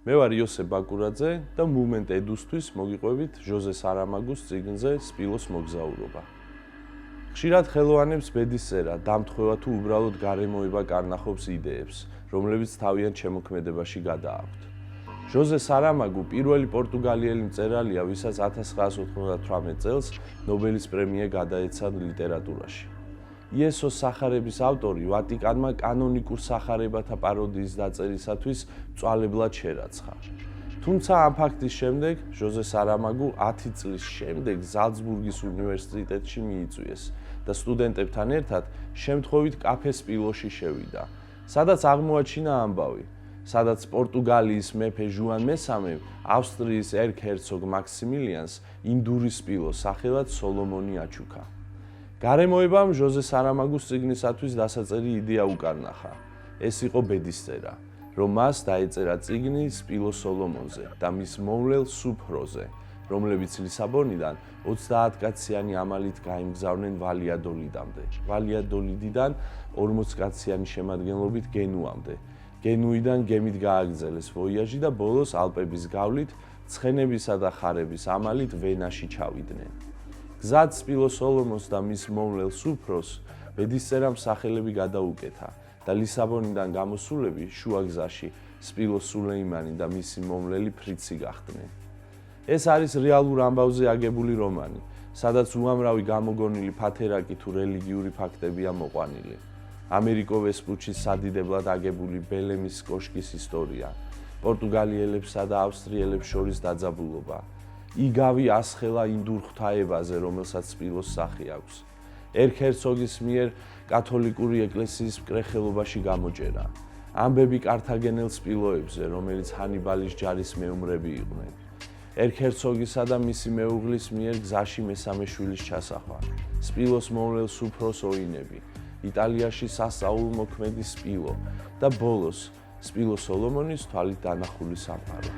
მე ვარ იოსე ბაკურაძე და Movement Edu-სთვის მოგიყვებით ჟოზე სარამაგუს წიგნზე სპილოს მოგზაურობა. ხშირად ხელოვანებს ბედისწერა, დამთხვევა თუ უბრალოდ გარემოება კარნახობს იდეებს, რომლებიც თავიანთ შემოქმედებაში გადააქვთ. ჟოზე სარამაგუ პირველი პორტუგალიელი მწერალია, ვისაც 1998 წელს ნობელის პრემია გადაეცა ლიტერატურაში. იესოს სახარების ავტორი ვატიკანმა კანონიკურ სახარებათა პაროდიის დაწერისათვის მწვალებლად შერაცხა. თუმცა ამ ფაქტის შემდეგ ჟოზე სარამაგუ 10 წლის შემდეგ ზალცბურგის უნივერსიტეტში მიიწვიეს და სტუდენტებთან ერთად შემთხვევით კაფე სპილოში შევიდა, სადაც აღმოაჩინა ამბავი, სადაც პორტუგალიის მეფე ჟუან მესამემ ავსტრიის ერქერცოგ მაქსიმილიანს ინდური სპილო სახელად სოლომონი აჩუქა. გარემოებამ ჟოზე სარამაგუს წიგნისათვის დასაწერი იდეა უკარნახა. ეს იყო ბედისწერა, რომ მას დაეწერა წიგნი სპილო სოლომონზე და მის მოვლელ სუფროზე, რომლებიც ლისაბონიდან 30 კაციანი ამალით გაემგზავრნენ ვალიადოლიდამდე, ვალიადოლიდიდან 40 კაციანი შემადგენლობით გენუამდე, გენუიდან გემით გააგრძელეს ვოიაჟი და ბოლოს ალპების გავლით, ცხენებისა და ხარების ამალით ვენაში ჩავიდნენ. გზად სპილო სოლომონს და მის მოვლელ სუფროს ბედისწერამ სახელები გადაუკეთა და ლისაბონიდან გამოსულები შუაგზაში სპილო სულეიმანი და მისი მომვლელი ფრიცი გახდნენ. ეს არის რეალურ ამბავზე აგებული რომანი, სადაც უამრავი გამოგონილი ფათერაკი თუ რელიგიური ფაქტებია მოყვანილი. ამერიკო ვესპუჩის სადიდებლად აგებული ბელემის კოშკის ისტორია, პორტუგალიელებსა და ავსტრიელებს შორის დაძაბულობა, იგავი ასხელა ინდურ ღვთაებაზე, რომელსაც სპილოს სახე აქვს. ერქერცოგის მიერ კათოლიკური ეკლესიის მკრეხელობაში გამოჭერა. ამბები კართაგენელ სპილოებზე, რომელიც ჰანიბალის ჯარის მეომრები იყვნენ. ერქერცოგისა და მისი მეუღლის მიერ გზაში მესამე შვილის ჩასახვა. სპილოს მოვლელ სუფროს ოინები, იტალიაში სასწაულმოქმედი სპილო და ბოლოს სპილო სოლომონის თვალით დანახული სამყარო.